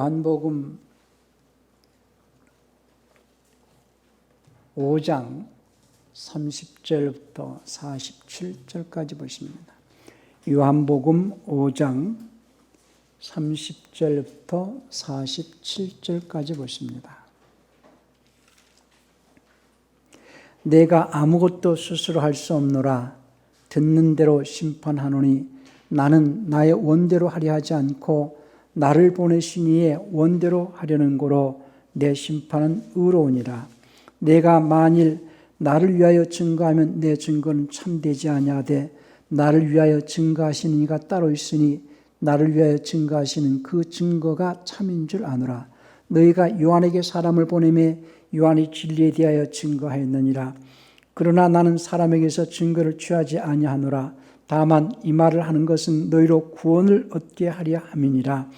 요한복음 5장 30절부터 47절까지 보십니다. 요한복음 5장 30절부터 47절까지 보십니다. 내가 아무것도 스스로 할 수 없노라. 듣는 대로 심판하노니 나는 나의 원대로 하려 하지 않고 나를 보내신 이의 원대로 하려는 고로 내 심판은 의로우니라. 내가 만일 나를 위하여 증거하면 내 증거는 참되지 아니하되 나를 위하여 증거하시는 이가 따로 있으니 나를 위하여 증거하시는 그 증거가 참인 줄 아노라. 너희가 요한에게 사람을 보내매 요한이 진리에 대하여 증거하였느니라. 그러나 나는 사람에게서 증거를 취하지 아니하노라. 다만 이 말을 하는 것은 너희로 구원을 얻게 하려 함이니라.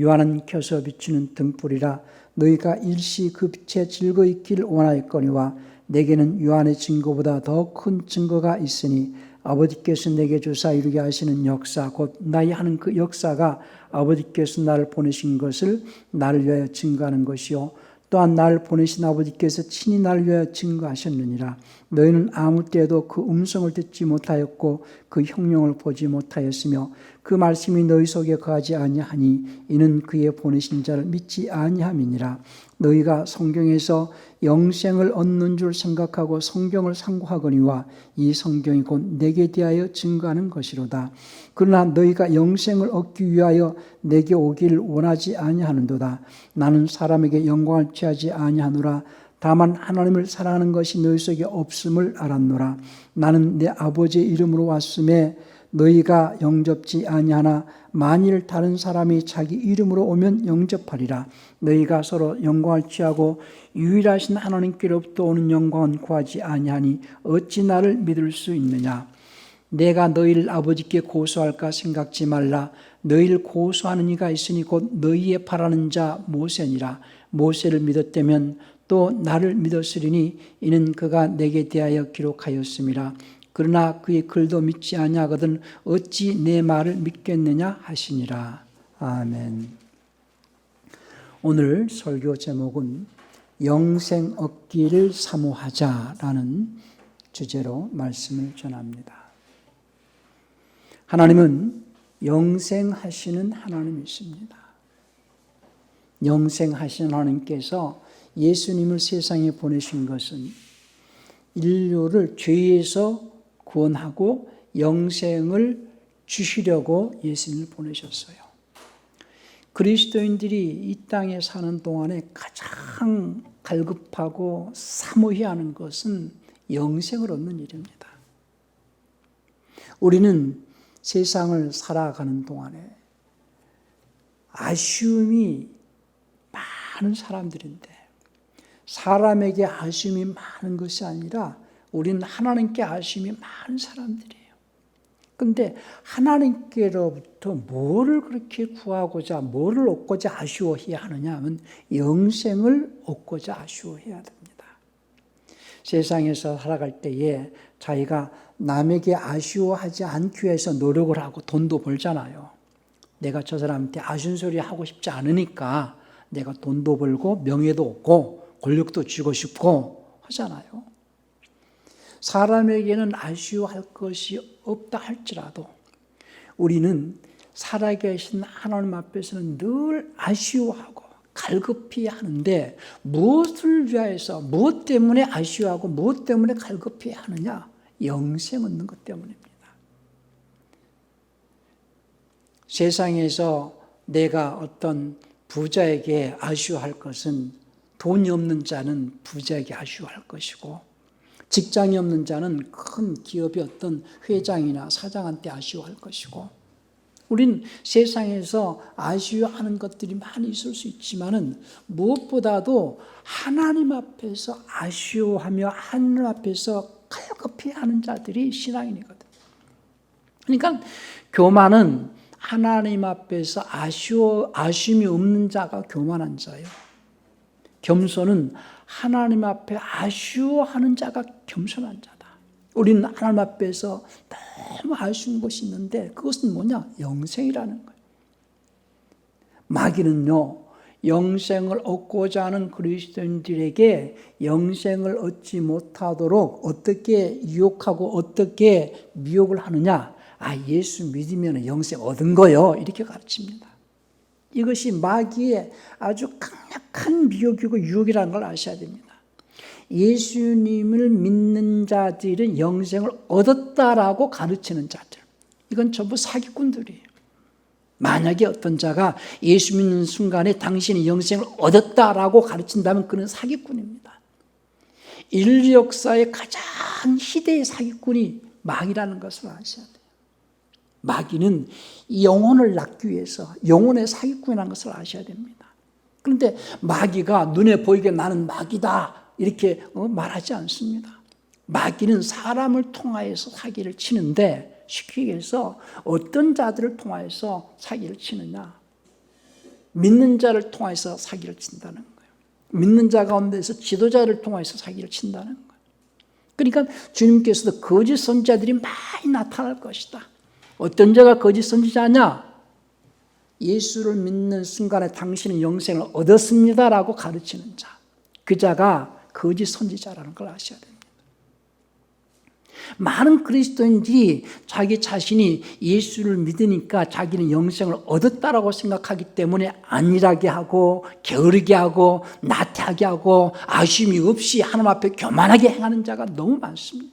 요한은 켜서 비추는 등불이라. 너희가 일시 그 빛에 즐거이 있길 원하였거니와 내게는 요한의 증거보다 더 큰 증거가 있으니 아버지께서 내게 주사 이루게 하시는 역사 곧 나의 하는 그 역사가 아버지께서 나를 보내신 것을 나를 위하여 증거하는 것이요 또한 나를 보내신 아버지께서 친히 나를 위하여 증거하셨느니라. 너희는 아무 때에도 그 음성을 듣지 못하였고 그 형용을 보지 못하였으며 그 말씀이 너희 속에 거하지 아니하니 이는 그의 보내신 자를 믿지 아니함이니라. 너희가 성경에서 영생을 얻는 줄 생각하고 성경을 상고하거니와 이 성경이 곧 내게 대하여 증거하는 것이로다. 그러나 너희가 영생을 얻기 위하여 내게 오기를 원하지 아니하는도다. 나는 사람에게 영광을 취하지 아니하노라. 다만 하나님을 사랑하는 것이 너희 속에 없음을 알았노라. 나는 내 아버지의 이름으로 왔음에 너희가 영접지 아니하나 만일 다른 사람이 자기 이름으로 오면 영접하리라. 너희가 서로 영광을 취하고 유일하신 하나님께로부터 오는 영광은 구하지 아니하니 어찌 나를 믿을 수 있느냐. 내가 너희를 아버지께 고소할까 생각지 말라. 너희를 고소하는 이가 있으니 곧 너희의 바라는 자 모세니라. 모세를 믿었다면 또 나를 믿었으리니 이는 그가 내게 대하여 기록하였음이라. 그러나 그의 글도 믿지 아니하거든 어찌 내 말을 믿겠느냐 하시니라. 아멘. 오늘 설교 제목은 영생 얻기를 사모하자라는 주제로 말씀을 전합니다. 하나님은 영생하시는 하나님이십니다. 영생하시는 하나님께서 예수님을 세상에 보내신 것은 인류를 죄에서 구원하고 영생을 주시려고 예수님을 보내셨어요. 그리스도인들이 이 땅에 사는 동안에 가장 갈급하고 사모히 하는 것은 영생을 얻는 일입니다. 우리는 세상을 살아가는 동안에 아쉬움이 많은 사람들인데 사람에게 아쉬움이 많은 것이 아니라 우리는 하나님께 아쉬움이 많은 사람들이에요. 그런데 하나님께로부터 뭐를 그렇게 구하고자 뭐를 얻고자 아쉬워해야 하느냐 하면 영생을 얻고자 아쉬워해야 됩니다. 세상에서 살아갈 때에 자기가 남에게 아쉬워하지 않기 위해서 노력을 하고 돈도 벌잖아요. 내가 저 사람한테 아쉬운 소리 하고 싶지 않으니까 내가 돈도 벌고 명예도 얻고 권력도 쥐고 싶고 하잖아요. 사람에게는 아쉬워할 것이 없다 할지라도 우리는 살아계신 하나님 앞에서는 늘 아쉬워하고 갈급히 하는데 무엇을 위하여서 무엇 때문에 아쉬워하고 무엇 때문에 갈급히 하느냐? 영생 얻는 것 때문입니다. 세상에서 내가 어떤 부자에게 아쉬워할 것은 돈이 없는 자는 부자에게 아쉬워할 것이고 직장이 없는 자는 큰 기업의 어떤 회장이나 사장한테 아쉬워할 것이고 우린 세상에서 아쉬워하는 것들이 많이 있을 수 있지만은 무엇보다도 하나님 앞에서 아쉬워하며 하나님 앞에서 갈급히 하는 자들이 신앙인이거든요. 그러니까 교만은 하나님 앞에서 아쉬움이 없는 자가 교만한 자예요. 겸손은 하나님 앞에 아쉬워하는 자가 겸손한 자다. 우리는 하나님 앞에서 너무 아쉬운 것이 있는데 그것은 뭐냐? 영생이라는 거예요. 마귀는요, 영생을 얻고자 하는 그리스도인들에게 영생을 얻지 못하도록 어떻게 유혹하고 어떻게 미혹을 하느냐? 예수 믿으면 영생 얻은 거요. 이렇게 가르칩니다. 이것이 마귀의 아주 강력한 미혹이고 유혹이라는 걸 아셔야 됩니다. 예수님을 믿는 자들은 영생을 얻었다라고 가르치는 자들, 이건 전부 사기꾼들이에요. 만약에 어떤 자가 예수 믿는 순간에 당신이 영생을 얻었다라고 가르친다면 그는 사기꾼입니다. 인류 역사의 가장 희대의 사기꾼이 마귀라는 것을 아셔야 돼요. 마귀는 영혼을 낳기 위해서 영혼의 사기꾼이라는 것을 아셔야 됩니다. 그런데 마귀가 눈에 보이게 나는 마귀다 이렇게 말하지 않습니다. 마귀는 사람을 통하여서 사기를 치는데, 쉽게 얘기해서 어떤 자들을 통하여서 사기를 치느냐? 믿는 자를 통해서 사기를 친다는 거예요. 믿는 자 가운데서 지도자를 통해서 사기를 친다는 거예요. 그러니까 주님께서도 거짓 선지자들이 많이 나타날 것이다. 어떤 자가 거짓 선지자냐? 예수를 믿는 순간에 당신은 영생을 얻었습니다라고 가르치는 자, 그 자가 거짓 선지자라는 걸 아셔야 됩니다. 많은 그리스도인들이 자기 자신이 예수를 믿으니까 자기는 영생을 얻었다라고 생각하기 때문에 안일하게 하고 게으르게 하고 나태하게 하고 아쉬움이 없이 하나님 앞에 교만하게 행하는 자가 너무 많습니다.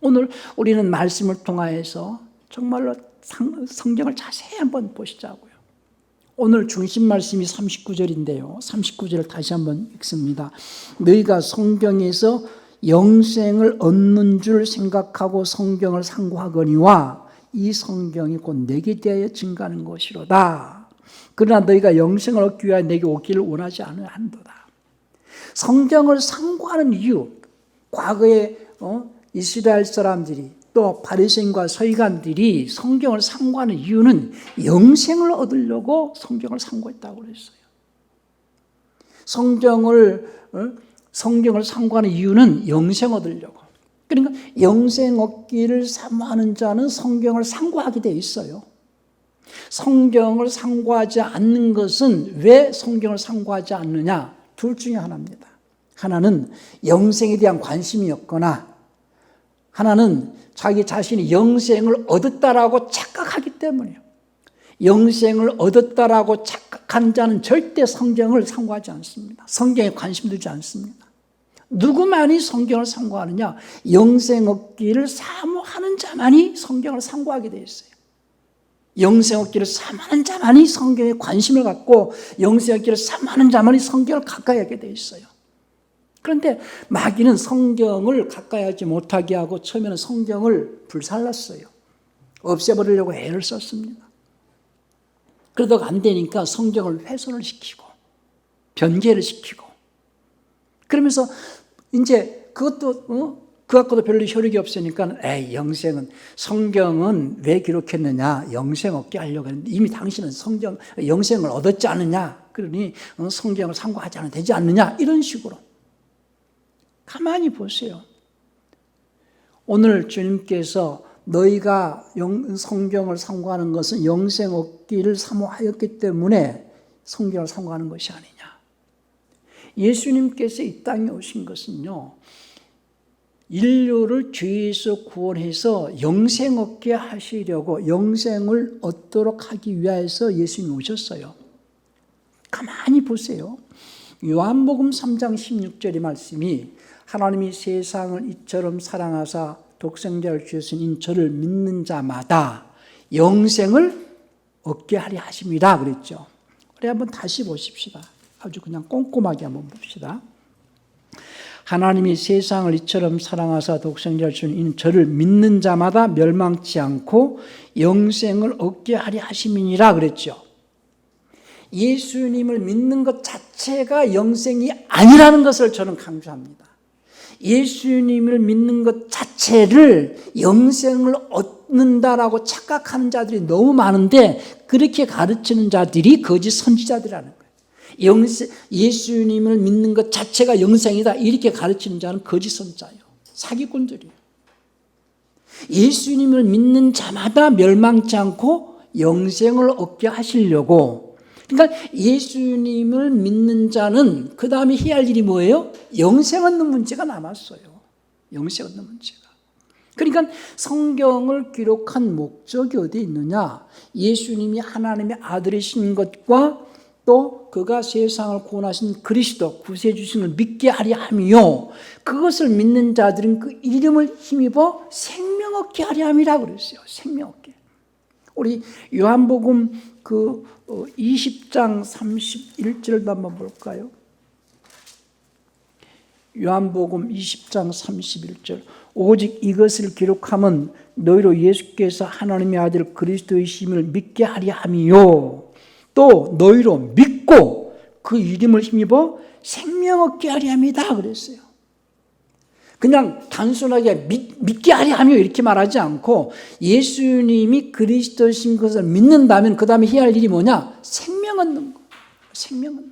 오늘 우리는 말씀을 통하여서 정말로 성경을 자세히 한번 보시자고요. 오늘 중심 말씀이 39절인데요. 39절을 다시 한번 읽습니다. 너희가 성경에서 영생을 얻는 줄 생각하고 성경을 상고하거니와 이 성경이 곧 내게 대하여 증거하는 것이로다. 그러나 너희가 영생을 얻기 위하여 내게 오기를 원하지 않는도다. 성경을 상고하는 이유, 과거에 이스라엘 사람들이 또 바리새인과 서기관들이 성경을 상고하는 이유는 영생을 얻으려고 성경을 상고했다고 그랬어요. 성경을 상고하는 이유는 영생 얻으려고. 그러니까 영생 얻기를 사모하는 자는 성경을 상고하게 돼 있어요. 성경을 상고하지 않는 것은 왜 성경을 상고하지 않느냐? 둘 중에 하나입니다. 하나는 영생에 대한 관심이 없거나, 하나는 자기 자신이 영생을 얻었다라고 착각하기 때문이에요. 영생을 얻었다라고 착각한 자는 절대 성경을 상고하지 않습니다. 성경에 관심 두지 않습니다. 누구만이 성경을 상고하느냐? 영생 얻기를 사모하는 자만이 성경을 상고하게 되어 있어요. 영생 얻기를 사모하는 자만이 성경에 관심을 갖고 영생 얻기를 사모하는 자만이 성경을 가까이 하게 되어 있어요. 그런데 마귀는 성경을 가까이 하지 못하게 하고 처음에는 성경을 불살랐어요. 없애버리려고 애를 썼습니다. 그러다가 안 되니까 성경을 훼손을 시키고 변개를 시키고, 그러면서 이제 그것도 그 갖고도 별로 효력이 없으니까 영생은, 성경은 왜 기록했느냐? 영생 얻게 하려고 했는데 이미 당신은 영생을 얻었지 않느냐? 그러니 성경을 상고하지 않아도 되지 않느냐? 이런 식으로. 가만히 보세요. 오늘 주님께서 너희가 성경을 상고하는 것은 영생 얻기를 사모하였기 때문에 성경을 상고하는 것이 아니냐. 예수님께서 이 땅에 오신 것은요, 인류를 죄에서 구원해서 영생 얻게 하시려고, 영생을 얻도록 하기 위해서 예수님이 오셨어요. 가만히 보세요. 요한복음 3장 16절의 말씀이 하나님이 세상을 이처럼 사랑하사 독생자를 주셨으니 저를 믿는 자마다 영생을 얻게 하려 하십니다 그랬죠. 우리 한번 다시 보십시다. 아주 그냥 꼼꼼하게 한번 봅시다. 하나님이 세상을 이처럼 사랑하사 독생자를 주신 저를 믿는 자마다 멸망치 않고 영생을 얻게 하려 하심이니라 그랬죠. 예수님을 믿는 것 자체가 영생이 아니라는 것을 저는 강조합니다. 예수님을 믿는 것 자체를 영생을 얻는다라고 착각하는 자들이 너무 많은데, 그렇게 가르치는 자들이 거짓 선지자들이라는 거예요. 예수님을 믿는 것 자체가 영생이다 이렇게 가르치는 자는 거짓 선지자예요. 사기꾼들이에요. 예수님을 믿는 자마다 멸망치 않고 영생을 얻게 하시려고 그러니까 예수님을 믿는 자는 그 다음에 해야 할 일이 뭐예요? 영생 얻는 문제가 남았어요. 영생 얻는 문제가. 그러니까 성경을 기록한 목적이 어디 있느냐? 예수님이 하나님의 아들이신 것과 또 그가 세상을 구원하신 그리스도 구세주신을 믿게 하려 함이요, 그것을 믿는 자들은 그 이름을 힘입어 생명 얻게 하려 함이라 그랬어요. 생명 얻게. 우리 요한복음 20장 31절도 한번 볼까요? 요한복음 20장 31절. 오직 이것을 기록함은 너희로 예수께서 하나님의 아들 그리스도이심을 믿게 하려 함이요, 또 너희로 믿고 그 이름을 힘입어 생명 얻게 하려 함이다 그랬어요. 그냥 단순하게 믿게 하려 함이요 이렇게 말하지 않고, 예수님이 그리스도신 것을 믿는다면 그 다음에 해야 할 일이 뭐냐? 생명 얻는 거. 생명 얻는 거.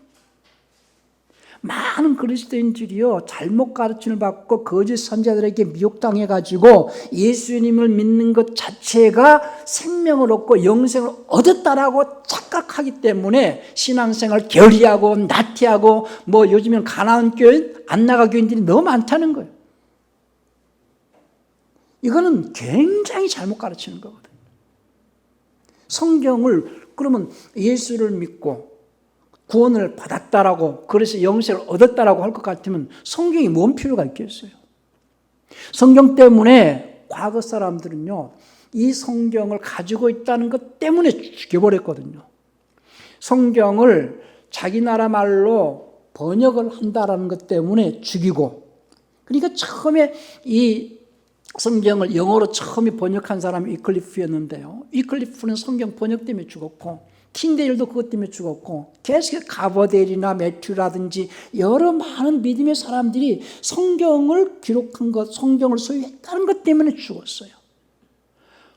많은 그리스도인들이요, 잘못 가르침을 받고 거짓 선자들에게 미혹당해가지고 예수님을 믿는 것 자체가 생명을 얻고 영생을 얻었다라고 착각하기 때문에 신앙생활 게으리하고 나태하고, 뭐 요즘엔 가나안 교인, 안나가 교인들이 너무 많다는 거예요. 이거는 굉장히 잘못 가르치는 거거든요. 성경을 그러면 예수를 믿고 구원을 받았다라고, 그래서 영생을 얻었다라고 할 것 같으면 성경이 뭔 필요가 있겠어요? 성경 때문에 과거 사람들은요, 이 성경을 가지고 있다는 것 때문에 죽여버렸거든요. 성경을 자기 나라 말로 번역을 한다라는 것 때문에 죽이고, 그러니까 처음에 이 성경을 영어로 처음에 번역한 사람이 위클리프였는데요, 위클리프는 성경 번역 때문에 죽었고, 틴데일도 그것 때문에 죽었고, 계속 가버델이나 매튜라든지 여러 많은 믿음의 사람들이 성경을 기록한 것, 성경을 소유했다는 것 때문에 죽었어요.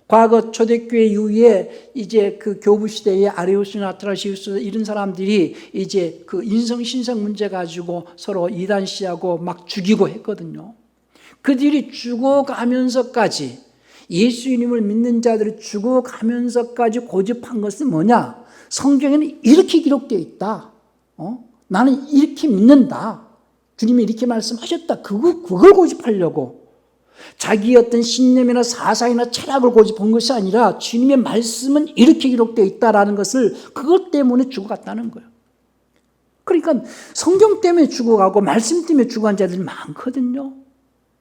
과거 초대교회 이후에 이제 그 교부 시대에 아레우스나 아트라시우스 이런 사람들이 이제 그 인성 신성 문제 가지고 서로 이단시하고 막 죽이고 했거든요. 그들이 죽어가면서까지, 예수님을 믿는 자들이 죽어가면서까지 고집한 것은 뭐냐? 성경에는 이렇게 기록되어 있다. 나는 이렇게 믿는다. 주님이 이렇게 말씀하셨다. 그걸 고집하려고. 자기 어떤 신념이나 사상이나 철학을 고집한 것이 아니라 주님의 말씀은 이렇게 기록되어 있다라는 것을, 그것 때문에 죽어갔다는 거예요. 그러니까 성경 때문에 죽어가고 말씀 때문에 죽어간 자들이 많거든요.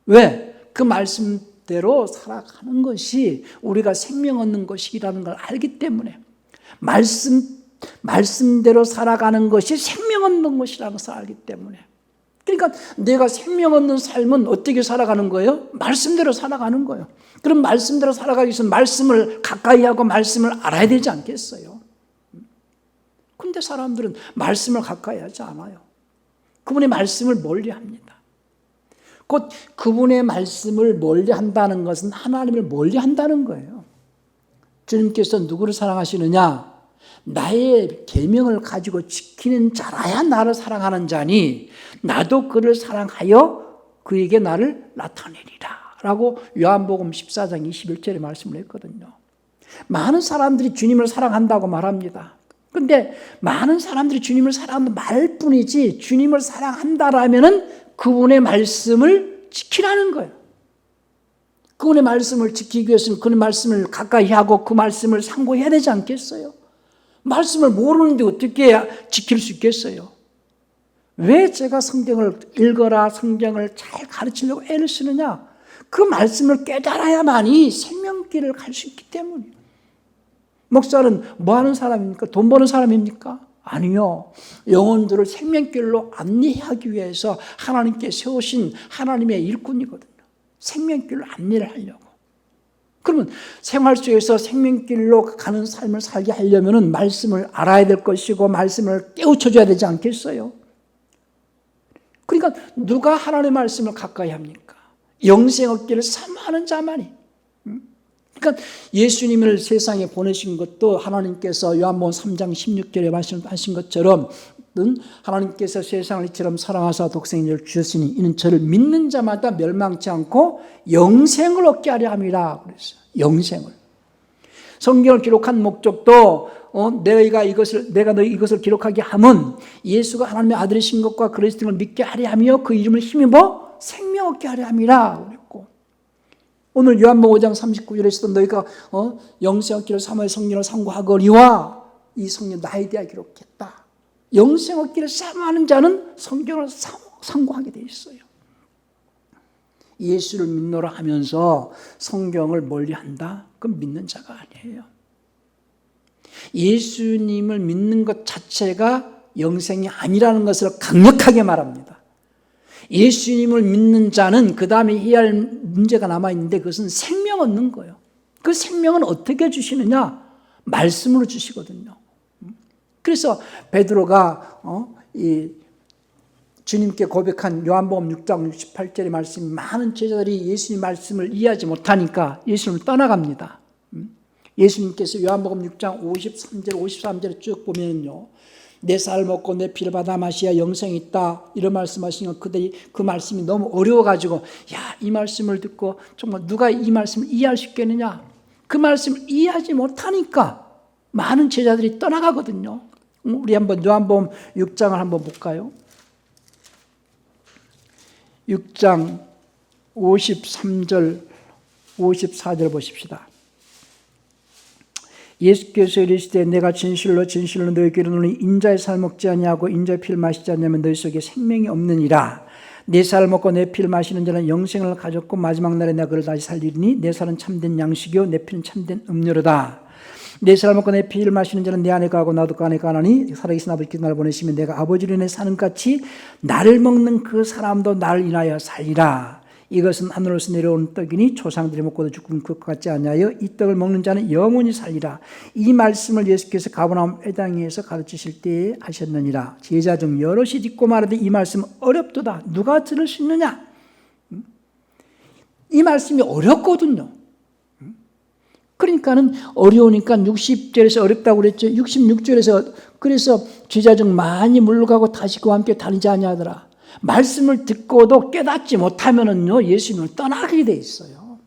왜? 그 말씀대로 살아가는 것이 우리가 생명 얻는 것이라는 걸 알기 때문에, 말씀대로 살아가는 것이 생명 얻는 것이라는 것을 알기 때문에. 그러니까 내가 생명 얻는 삶은 어떻게 살아가는 거예요? 말씀대로 살아가는 거예요. 그럼 말씀대로 살아가기 위해서 말씀을 가까이 하고 말씀을 알아야 되지 않겠어요? 근데 사람들은 말씀을 가까이 하지 않아요. 그분의 말씀을 멀리 합니다. 곧 그분의 말씀을 멀리 한다는 것은 하나님을 멀리 한다는 거예요. 주님께서 누구를 사랑하시느냐? 나의 계명을 가지고 지키는 자라야 나를 사랑하는 자니 나도 그를 사랑하여 그에게 나를 나타내리라 라고 요한복음 14장 21절에 말씀을 했거든요. 많은 사람들이 주님을 사랑한다고 말합니다. 그런데 많은 사람들이 주님을 사랑한다 말뿐이지, 주님을 사랑한다라면은 그분의 말씀을 지키라는 거예요. 그분의 말씀을 지키기 위해서는 그분의 말씀을 가까이 하고 그 말씀을 상고해야 되지 않겠어요? 말씀을 모르는데 어떻게 지킬 수 있겠어요? 왜 제가 성경을 읽어라, 성경을 잘 가르치려고 애를 쓰느냐? 그 말씀을 깨달아야만이 생명길을 갈 수 있기 때문이에요. 목사는 뭐 하는 사람입니까? 돈 버는 사람입니까? 아니요. 영혼들을 생명길로 안내하기 위해서 하나님께 세우신 하나님의 일꾼이거든요. 생명길로 안내를 하려고. 그러면 생활 속에서 생명길로 가는 삶을 살게 하려면 말씀을 알아야 될 것이고 말씀을 깨우쳐줘야 되지 않겠어요? 그러니까 누가 하나님의 말씀을 가까이 합니까? 영생 얻기를 사모하는 자만이. 그러니까 예수님을 세상에 보내신 것도 하나님께서 요한복음 3장 16절에 말씀하신 것처럼 하나님께서 세상을 이처럼 사랑하사 독생자를 주셨으니 이는 저를 믿는 자마다 멸망치 않고 영생을 얻게 하려 함이라 그랬어요. 영생을. 성경을 기록한 목적도 내가 너희 이것을 기록하게 함은 예수가 하나님의 아들이신 것과 그리스도를 믿게 하려 하며 그 이름을 힘입어 생명 얻게 하려 함이라 그랬고, 오늘 요한복음 5장 39절에서도 너희가 영생 얻기를 사모의 성령을 상고하거니와 이 성령 나에 대하여 기록했다. 영생 얻기를 사모하는 자는 성경을 상고하게 돼 있어요. 예수를 믿노라 하면서 성경을 멀리한다? 그건 믿는 자가 아니에요. 예수님을 믿는 것 자체가 영생이 아니라는 것을 강력하게 말합니다. 예수님을 믿는 자는 그 다음에 해야 할 문제가 남아있는데 그것은 생명 얻는 거예요. 그 생명은 어떻게 주시느냐? 말씀으로 주시거든요. 그래서 베드로가 주님께 고백한 요한복음 6장 68절의 말씀이 많은 제자들이 예수님 말씀을 이해하지 못하니까 예수님을 떠나갑니다. 예수님께서 요한복음 6장 53절 53절에 쭉 보면요, 내 살 먹고 내 피를 받아 마시야 영생이 있다 이런 말씀하시면 그들이 그 말씀이 너무 어려워가지고 이 말씀을 듣고 정말 누가 이 말씀을 이해할 수 있겠느냐, 그 말씀을 이해하지 못하니까 많은 제자들이 떠나가거든요. 우리 한번 요한복음 6장을 한번 볼까요? 6장 53절 54절 보십시다. 예수께서 이르시되 내가 진실로 진실로 너희에게 이르노니 인자의 살 먹지 아니하고 인자의 피를 마시지 않으면 너희 속에 생명이 없느니라. 내 살 먹고 내 피를 마시는 자는 영생을 가졌고 마지막 날에 내가 그를 다시 살리리니 내 살은 참된 양식이요 내 피는 참된 음료로다. 내 살 먹고 내 피를 마시는 자는 내 안에 거하고 나도 그 안에 거하나니 살아계신 아버지께서 나를 보내시면 내가 아버지로 인해 사는 같이 나를 먹는 그 사람도 나를 인하여 살리라. 이것은 하늘에서 내려온 떡이니 조상들이 먹고도 죽은 것 같지 아니하여 이 떡을 먹는 자는 영원히 살리라. 이 말씀을 예수께서 가버나움 회당에서 가르치실 때에 하셨느니라. 제자 중 여럿이 듣고 말하되 이 말씀은 어렵도다. 누가 들을 수 있느냐? 이 말씀이 어렵거든요. 그러니까는 어려우니까 60절에서 어렵다고 그랬죠. 66절에서 그래서 제자 중 많이 물러가고 다시 그와 함께 다니지 아니하더라. 말씀을 듣고도 깨닫지 못하면은요 예수님을 떠나게 돼 있어요.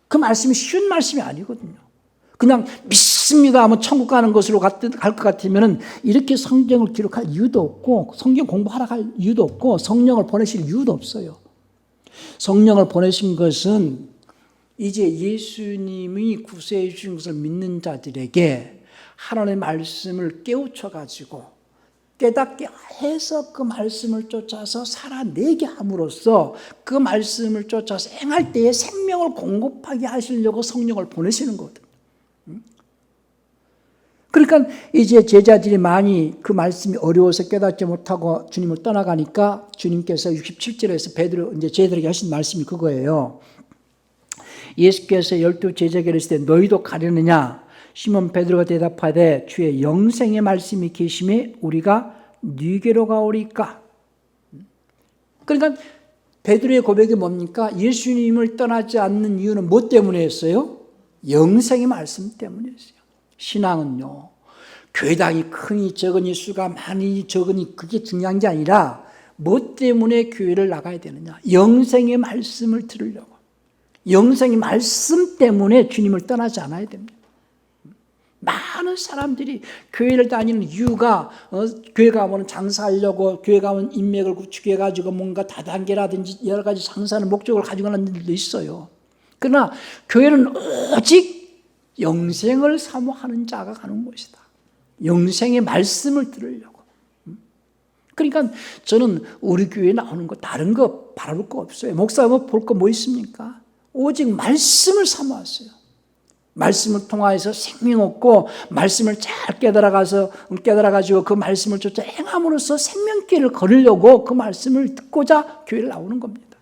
그 말씀이 쉬운 말씀이 아니거든요. 그냥 믿습니다 하면 천국 가는 것으로 갈 것 같으면은 이렇게 성경을 기록할 이유도 없고 성경 공부하러 갈 이유도 없고 성령을 보내실 이유도 없어요. 성령을 보내신 것은 이제 예수님이 구세해 주신 것을 믿는 자들에게 하나님의 말씀을 깨우쳐 가지고 깨닫게 해서 그 말씀을 쫓아서 살아내게 함으로써 그 말씀을 쫓아서 행할 때에 생명을 공급하게 하시려고 성령을 보내시는 거거든요. 그러니까 이제 제자들이 많이 그 말씀이 어려워서 깨닫지 못하고 주님을 떠나가니까 주님께서 67절에서 베드로 이제 제자들에게 하신 말씀이 그거예요. 예수께서 12 제자에게 이르시되 너희도 가려느냐? 시몬 베드로가 대답하되 주의 영생의 말씀이 계심에 우리가 네게로 가오리까? 그러니까 베드로의 고백이 뭡니까? 예수님을 떠나지 않는 이유는 뭐 때문이었어요? 영생의 말씀 때문이었어요. 신앙은요, 교회당이 크니 적으니 수가 많이 적으니 그게 중요한 게 아니라 뭐 때문에 교회를 나가야 되느냐? 영생의 말씀을 들으려고. 영생의 말씀 때문에 주님을 떠나지 않아야 됩니다. 많은 사람들이 교회를 다니는 이유가 교회 가면 장사하려고, 교회 가면 인맥을 구축해 가지고 뭔가 다단계라든지 여러 가지 장사하는 목적을 가지고 가는 일도 있어요. 그러나 교회는 오직 영생을 사모하는 자가 가는 곳이다. 영생의 말씀을 들으려고. 그러니까 저는 우리 교회에 나오는 거 다른 거 바라볼 거 없어요. 목사 볼 거 뭐 있습니까? 오직 말씀을 사모하세요. 말씀을 통하여서 생명 얻고 말씀을 잘 깨달아가지고 그 말씀을 쫓아 행함으로써 생명길을 걸으려고 그 말씀을 듣고자 교회를 나오는 겁니다.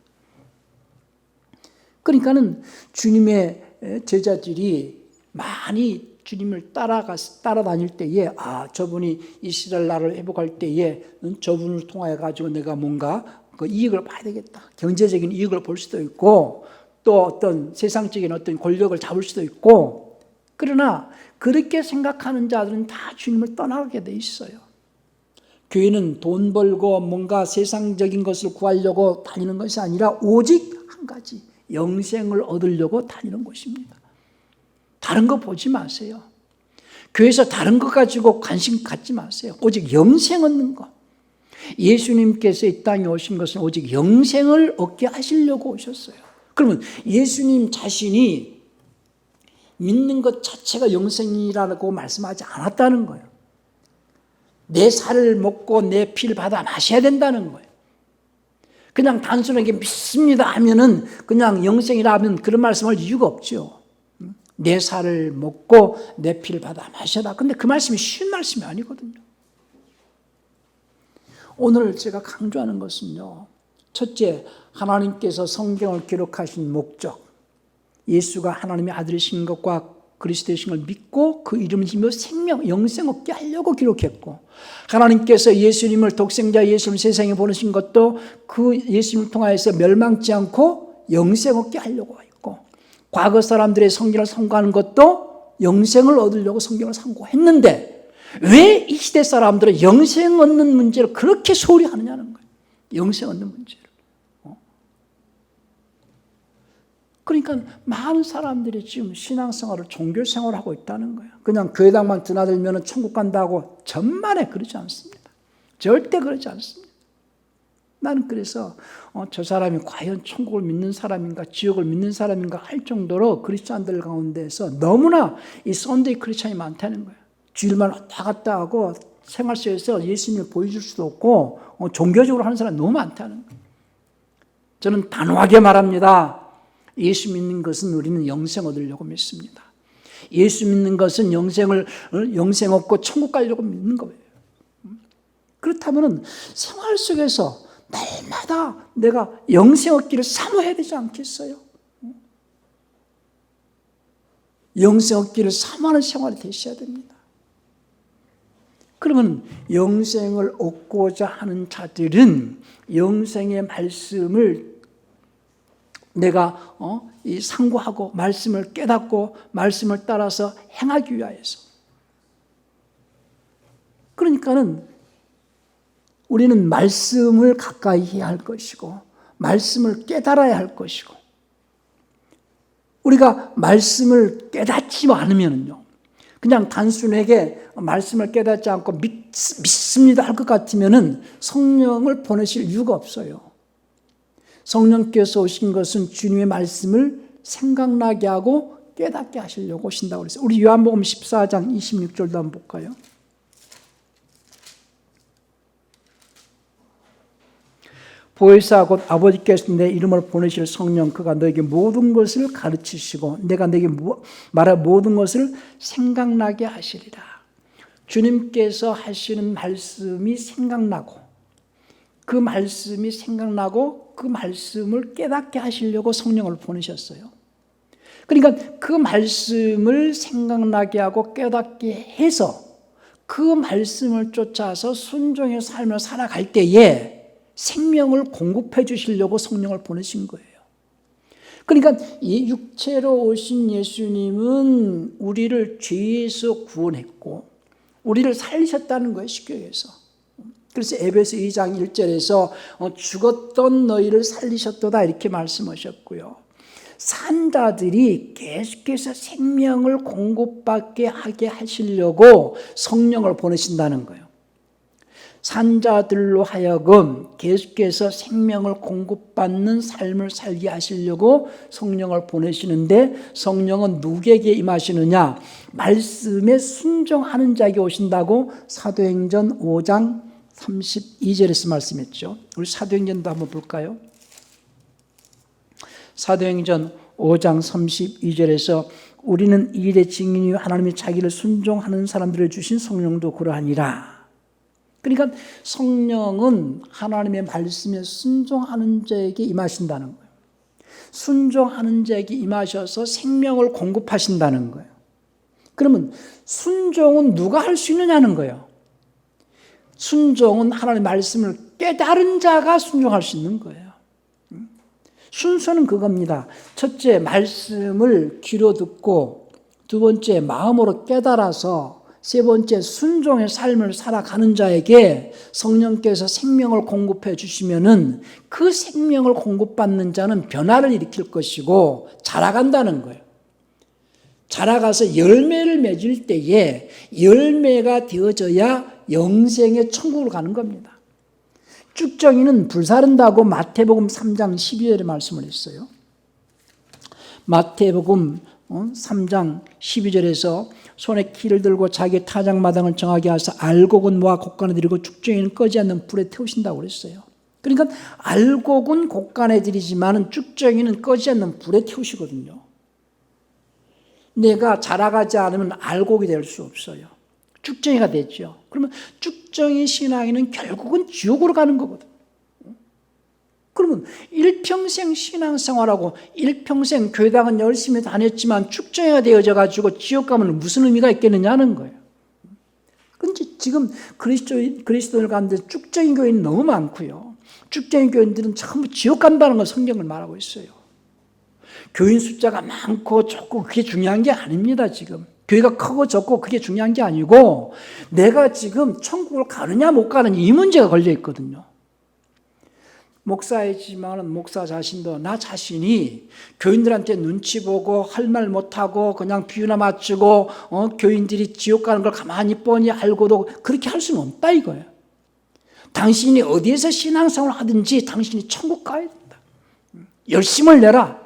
그러니까는 주님의 제자들이 많이 주님을 따라다닐 때에 저분이 이스라엘 나라를 회복할 때에 저분을 통하여 가지고 내가 뭔가 그 이익을 봐야 되겠다. 경제적인 이익을 볼 수도 있고 또 어떤 세상적인 어떤 권력을 잡을 수도 있고, 그러나 그렇게 생각하는 자들은 다 주님을 떠나게 돼 있어요. 교회는 돈 벌고 뭔가 세상적인 것을 구하려고 다니는 것이 아니라 오직 한 가지, 영생을 얻으려고 다니는 곳입니다. 다른 거 보지 마세요. 교회에서 다른 거 가지고 관심 갖지 마세요. 오직 영생 얻는 거. 예수님께서 이 땅에 오신 것은 오직 영생을 얻게 하시려고 오셨어요. 그러면 예수님 자신이 믿는 것 자체가 영생이라고 말씀하지 않았다는 거예요. 내 살을 먹고 내 피를 받아 마셔야 된다는 거예요. 그냥 단순하게 믿습니다 하면은 그냥 영생이라 하면 그런 말씀할 이유가 없죠. 내 살을 먹고 내 피를 받아 마셔라. 근데 그 말씀이 쉬운 말씀이 아니거든요. 오늘 제가 강조하는 것은요, 첫째, 하나님께서 성경을 기록하신 목적, 예수가 하나님의 아들이신 것과 그리스도이신 걸 믿고 그 이름을 지며 생명, 영생 얻게 하려고 기록했고, 하나님께서 예수님을 독생자 예수님을 세상에 보내신 것도 그 예수님을 통하여서 멸망치 않고 영생 얻게 하려고 했고, 과거 사람들의 성경을 선고하는 것도 영생을 얻으려고 성경을 선고했는데 왜 이 시대 사람들은 영생 얻는 문제를 그렇게 소홀히 하느냐는 거예요. 영생 얻는 문제를. 그러니까 많은 사람들이 지금 신앙생활을 종교생활을 하고 있다는 거예요. 그냥 교회당만 드나들면 천국 간다고 전만에 그러지 않습니다. 절대 그러지 않습니다. 나는 그래서 저 사람이 과연 천국을 믿는 사람인가 지옥을 믿는 사람인가 할 정도로 크리스찬들 가운데서 너무나 이 썬데이 크리스찬이 많다는 거예요. 주일만 왔다 갔다 하고 생활 속에서 예수님을 보여줄 수도 없고 종교적으로 하는 사람이 너무 많다는 거예요. 저는 단호하게 말합니다. 예수 믿는 것은 우리는 영생 얻으려고 믿습니다. 예수 믿는 것은 영생 얻고 천국 가려고 믿는 거예요. 그렇다면 생활 속에서 날마다 내가 영생 얻기를 사모해야 되지 않겠어요? 영생 얻기를 사모하는 생활이 되셔야 됩니다. 그러면 영생을 얻고자 하는 자들은 영생의 말씀을 내가 상고하고 말씀을 깨닫고 말씀을 따라서 행하기 위하여서. 그러니까는 우리는 말씀을 가까이 해야 할 것이고 말씀을 깨달아야 할 것이고, 우리가 말씀을 깨닫지 않으면요, 그냥 단순하게 말씀을 깨닫지 않고 믿습니다 할 것 같으면은 성령을 보내실 이유가 없어요. 성령께서 오신 것은 주님의 말씀을 생각나게 하고 깨닫게 하시려고 오신다고 그랬어요. 우리 요한복음 14장 26절도 한번 볼까요? 보혜사 곧 아버지께서 내 이름을 보내실 성령, 그가 너에게 모든 것을 가르치시고 내가 너에게 말할 모든 것을 생각나게 하시리라. 주님께서 하시는 말씀이 생각나고 그 말씀이 생각나고 그 말씀을 깨닫게 하시려고 성령을 보내셨어요. 그러니까 그 말씀을 생각나게 하고 깨닫게 해서 그 말씀을 쫓아서 순종의 삶을 살아갈 때에 생명을 공급해 주시려고 성령을 보내신 거예요. 그러니까 이 육체로 오신 예수님은 우리를 죄에서 구원했고 우리를 살리셨다는 거예요. 쉽게 얘기해서. 그래서 에베소 2장 1절에서 죽었던 너희를 살리셨도다 이렇게 말씀하셨고요. 산자들이 계속해서 생명을 공급받게 하게 하시려고 성령을 보내신다는 거예요. 산자들로 하여금 계속해서 생명을 공급받는 삶을 살게 하시려고 성령을 보내시는데, 성령은 누구에게 임하시느냐? 말씀에 순종하는 자에게 오신다고 사도행전 5장 32절에서 말씀했죠. 우리 사도행전도 한번 볼까요? 사도행전 5장 32절에서 우리는 이 일의 증인이 하나님이 자기를 순종하는 사람들을 주신 성령도 그러하니라. 그러니까 성령은 하나님의 말씀에 순종하는 자에게 임하신다는 거예요. 순종하는 자에게 임하셔서 생명을 공급하신다는 거예요. 그러면 순종은 누가 할 수 있느냐는 거예요. 순종은 하나님의 말씀을 깨달은 자가 순종할 수 있는 거예요. 순서는 그겁니다. 첫째, 말씀을 귀로 듣고, 두 번째, 마음으로 깨달아서, 세 번째, 순종의 삶을 살아가는 자에게 성령께서 생명을 공급해 주시면은 그 생명을 공급받는 자는 변화를 일으킬 것이고 자라간다는 거예요. 자라가서 열매를 맺을 때에 열매가 되어져야 영생의 천국으로 가는 겁니다. 쭉정이는 불사른다고 마태복음 3장 12절에 말씀을 했어요. 마태복음 3장 12절에서 손에 키를 들고 자기 타작마당을 정하게 하사 알곡은 모아 곡간에 들이고 쭉정이는 꺼지 않는 불에 태우신다고 그랬어요. 그러니까 알곡은 곡간에 들이지만 쭉정이는 꺼지 않는 불에 태우시거든요. 내가 자라가지 않으면 알곡이 될 수 없어요. 쭉정이가 되죠. 그러면 쭉정이 신앙인은 결국은 지옥으로 가는 거거든. 그러면 일평생 신앙생활하고 일평생 교회당은 열심히 다녔지만 쭉정이가 되어져 가지고 지옥 가면 무슨 의미가 있겠느냐는 거예요. 그런데 지금 그리스도인들 가운데 쭉정이 교인이 너무 많고요. 쭉정이 교인들은 전부 지옥 간다는 걸 성경을 말하고 있어요. 교인 숫자가 많고 적고 그게 중요한 게 아닙니다. 지금 교회가 크고 적고 그게 중요한 게 아니고 내가 지금 천국을 가느냐 못 가느냐 이 문제가 걸려 있거든요. 목사이지만 목사 자신도 나 자신이 교인들한테 눈치 보고 할 말 못하고 그냥 비유나 맞추고 교인들이 지옥 가는 걸 가만히 뻔히 알고도 그렇게 할 수는 없다 이거예요. 당신이 어디에서 신앙생활을 하든지 당신이 천국 가야 된다. 열심을 내라.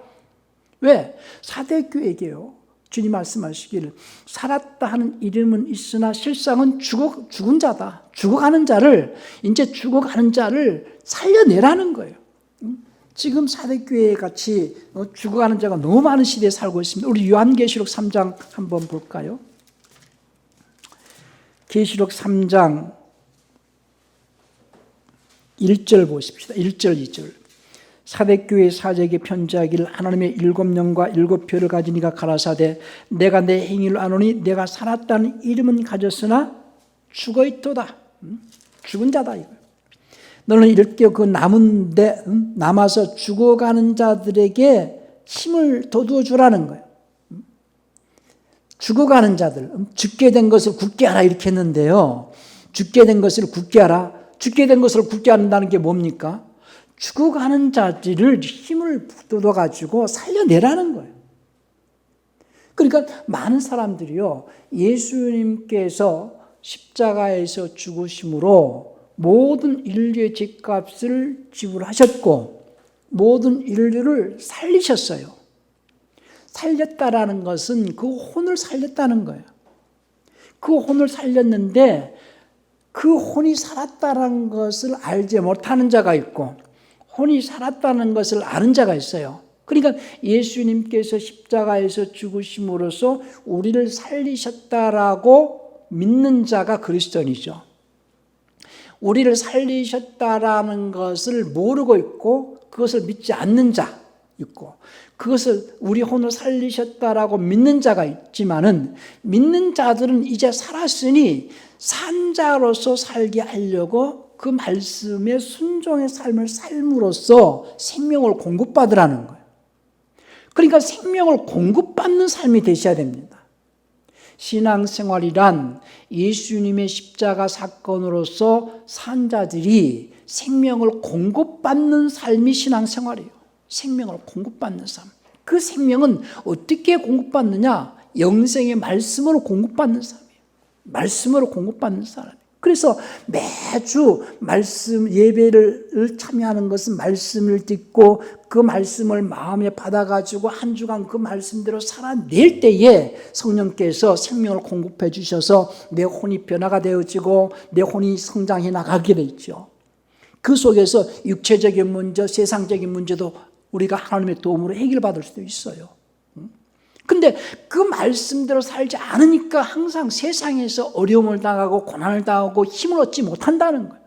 왜? 사대교회에게요. 주님 말씀하시기를 살았다 하는 이름은 있으나 실상은 죽은 자다. 죽어가는 자를 살려내라는 거예요. 지금 사대교회 같이 죽어가는 자가 너무 많은 시대에 살고 있습니다. 우리 요한계시록 3장 한번 볼까요? 계시록 3장 1절 보십시다. 1절 2절. 사대교회 사제에게 편지하기를 하나님의 7영과 7표를 가진 이가 가라사대 내가 내 행위를 아노니 내가 살았다는 이름은 가졌으나 죽어있도다. 죽은 자다 이거예요. 너는 이렇게 그 남아서 죽어가는 자들에게 힘을 돋워 주라는 거예요. 죽어가는 자들, 죽게 된 것을 굳게 하라 이렇게 했는데요. 죽게 된 것을 굳게 하라. 죽게 된 것을 굳게 한다는 게 뭡니까? 죽어가는 자들을 힘을 돋워가지고 살려내라는 거예요. 그러니까 많은 사람들이요, 예수님께서 십자가에서 죽으심으로 모든 인류의 죗값을 지불하셨고 모든 인류를 살리셨어요. 살렸다라는 것은 그 혼을 살렸다는 거예요. 그 혼을 살렸는데 그 혼이 살았다는 것을 알지 못하는 자가 있고 혼이 살았다는 것을 아는 자가 있어요. 그러니까 예수님께서 십자가에서 죽으심으로써 우리를 살리셨다라고 믿는 자가 그리스도인이죠. 우리를 살리셨다라는 것을 모르고 있고 그것을 믿지 않는 자 있고 그것을 우리 혼을 살리셨다라고 믿는 자가 있지만은 믿는 자들은 이제 살았으니 산 자로서 살게 하려고 그 말씀에 순종의 삶을 삶으로써 생명을 공급받으라는 거예요. 그러니까 생명을 공급받는 삶이 되셔야 됩니다. 신앙생활이란 예수님의 십자가 사건으로서 산 자들이 생명을 공급받는 삶이 신앙생활이에요. 생명을 공급받는 삶. 그 생명은 어떻게 공급받느냐? 영생의 말씀으로 공급받는 삶이에요. 말씀으로 공급받는 사람이에요. 그래서 매주 말씀 예배를 참여하는 것은 말씀을 듣고 그 말씀을 마음에 받아가지고 한 주간 그 말씀대로 살아낼 때에 성령께서 생명을 공급해 주셔서 내 혼이 변화가 되어지고 내 혼이 성장해 나가게 되죠. 그 속에서 육체적인 문제, 세상적인 문제도 우리가 하나님의 도움으로 해결받을 수도 있어요. 근데 그 말씀대로 살지 않으니까 항상 세상에서 어려움을 당하고 고난을 당하고 힘을 얻지 못한다는 거예요.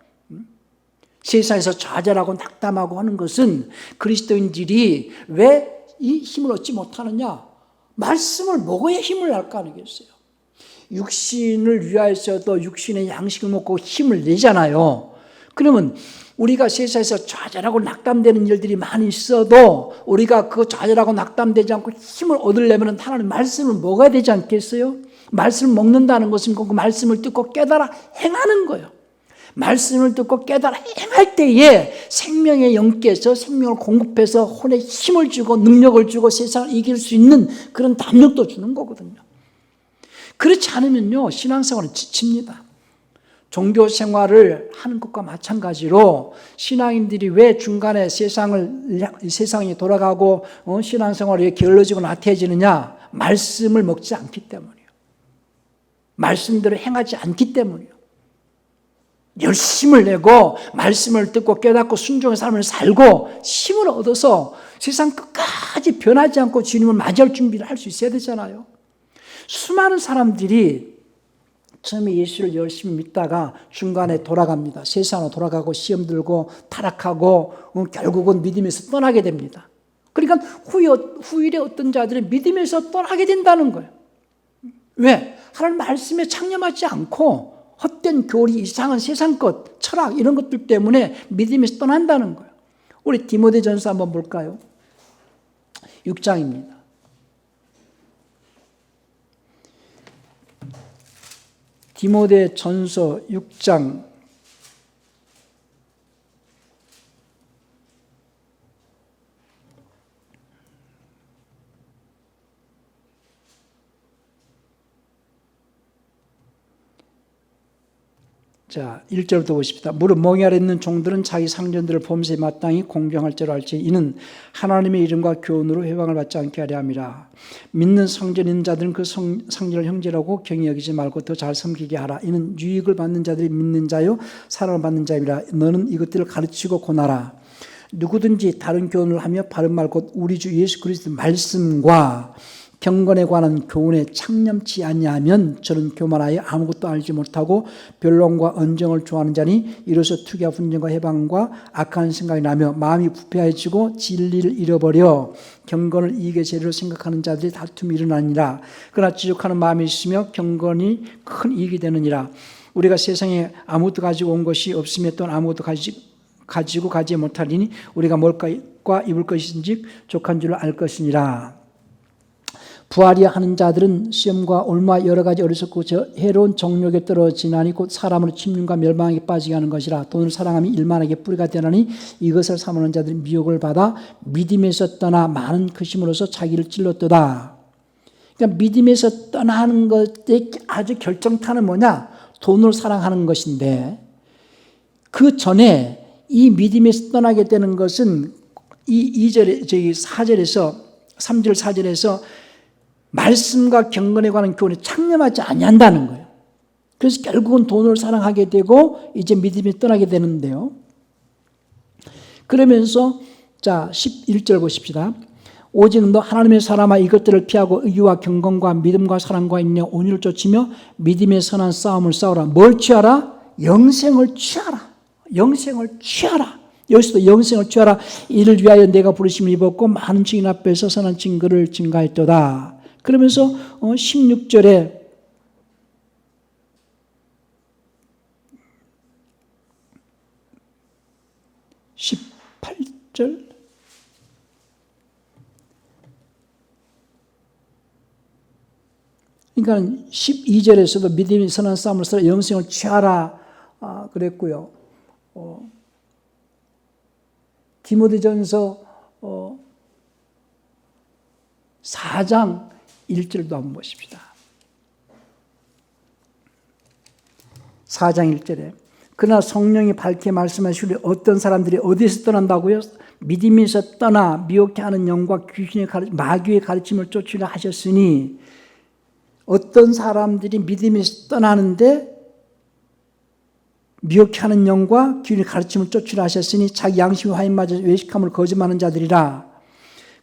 세상에서 좌절하고 낙담하고 하는 것은 그리스도인들이 왜 이 힘을 얻지 못하느냐? 말씀을 먹어야 힘을 날까 하겠어요. 육신을 위하여서도 육신의 양식을 먹고 힘을 내잖아요. 그러면 우리가 세상에서 좌절하고 낙담되는 일들이 많이 있어도 우리가 그 좌절하고 낙담되지 않고 힘을 얻으려면 하나님 말씀을 먹어야 되지 않겠어요? 말씀을 먹는다는 것은 그 말씀을 듣고 깨달아 행하는 거예요. 말씀을 듣고 깨달아 행할 때에 생명의 영께서 생명을 공급해서 혼에 힘을 주고 능력을 주고 세상을 이길 수 있는 그런 담력도 주는 거거든요. 그렇지 않으면요, 신앙생활은 지칩니다. 종교 생활을 하는 것과 마찬가지로 신앙인들이 왜 중간에 세상이 돌아가고 신앙생활이 왜 게을러지고 나태해지느냐? 말씀을 먹지 않기 때문이에요. 말씀대로 행하지 않기 때문이에요. 열심을 내고 말씀을 듣고 깨닫고 순종의 삶을 살고 힘을 얻어서 세상 끝까지 변하지 않고 주님을 맞이할 준비를 할 수 있어야 되잖아요. 수많은 사람들이 처음에 예수를 열심히 믿다가 중간에 돌아갑니다. 세상으로 돌아가고 시험 들고 타락하고 결국은 믿음에서 떠나게 됩니다. 그러니까 후일에 어떤 자들은 믿음에서 떠나게 된다는 거예요. 왜? 하나님 말씀에 창념하지 않고 헛된 교리, 이상한 세상 것, 철학 이런 것들 때문에 믿음에서 떠난다는 거예요. 우리 디모데전서 한번 볼까요? 6장입니다. 디모데전서 6장 1절부터 보십시다. 무릇 멍에 아래 있는 종들은 자기 상전들을 범죄에 마땅히 공경할 줄 알지 이는 하나님의 이름과 교훈으로 회방을 받지 않게 하려 함이라. 믿는 상전 있는 자들은 그 상전을 형제라고 경히 여기지 말고 더 잘 섬기게 하라. 이는 유익을 받는 자들이 믿는 자요 사랑을 받는 자임이라. 너는 이것들을 가르치고 권하라. 누구든지 다른 교훈을 하며 바른 말 곧 우리 주 예수 그리스도 말씀과 경건에 관한 교훈에 창념치 아니하면 저는 교만하여 아무것도 알지 못하고 변론과 언정을 좋아하는 자니 이로써 투기와 분쟁과 해방과 악한 생각이 나며 마음이 부패해지고 진리를 잃어버려 경건을 이익의 재료로 생각하는 자들이 다툼이 일어나니라. 그러나 지족하는 마음이 있으며 경건이 큰 이익이 되느니라. 우리가 세상에 아무것도 가지고 온 것이 없으며 또는 아무것도 가지고 가지 못하리니 우리가 뭘까 입을 것인지 족한 줄을 알 것이니라. 부하려 하는 자들은 시험과 올무와 여러 가지 어리석고 해로운 정욕에 떨어지나니 곧 사람으로 침륜과 멸망에 빠지게 하는 것이라. 돈을 사랑하며 일만하게 뿌리가 되나니 이것을 사모하는 자들이 미혹을 받아 믿음에서 떠나 많은 근심으로서 자기를 찔렀도다. 그러니까 믿음에서 떠나는 것의 아주 결정타는 뭐냐? 돈을 사랑하는 것인데 그 전에 이 믿음에서 떠나게 되는 것은 이 2절에 저기 4절에서 3절 4절에서 말씀과 경건에 관한 교훈에 창념하지 아니한다는 거예요. 그래서 결국은 돈을 사랑하게 되고 이제 믿음이 떠나게 되는데요. 그러면서 11절 보십시다. 오직 너 하나님의 사람아 이것들을 피하고 의와 경건과 믿음과 사랑과 인내 온유를 쫓으며 믿음의 선한 싸움을 싸우라. 뭘 취하라? 영생을 취하라. 영생을 취하라. 여기서도 영생을 취하라. 이를 위하여 내가 부르심을 입었고 많은 증인 앞에서 선한 증거를 증가했도다. 그러면서 16절에 18절 그러니까 12절에서도 믿음이 선한 싸움을 싸워 영생을 취하라 그랬고요. 디모데전서 4장 1절도 한번 보십시다. 4장 1절에 그러나 성령이 밝게 말씀하시되 어떤 사람들이 어디에서 떠난다고요? 믿음에서 떠나 미혹해 하는 영과 마귀의 가르침을 쫓으려 하셨으니 어떤 사람들이 믿음에서 떠나는데 미혹해 하는 영과 귀신의 가르침을 쫓으려 하셨으니 자기 양심의 화인 맞아 외식함을 거짓말하는 자들이라.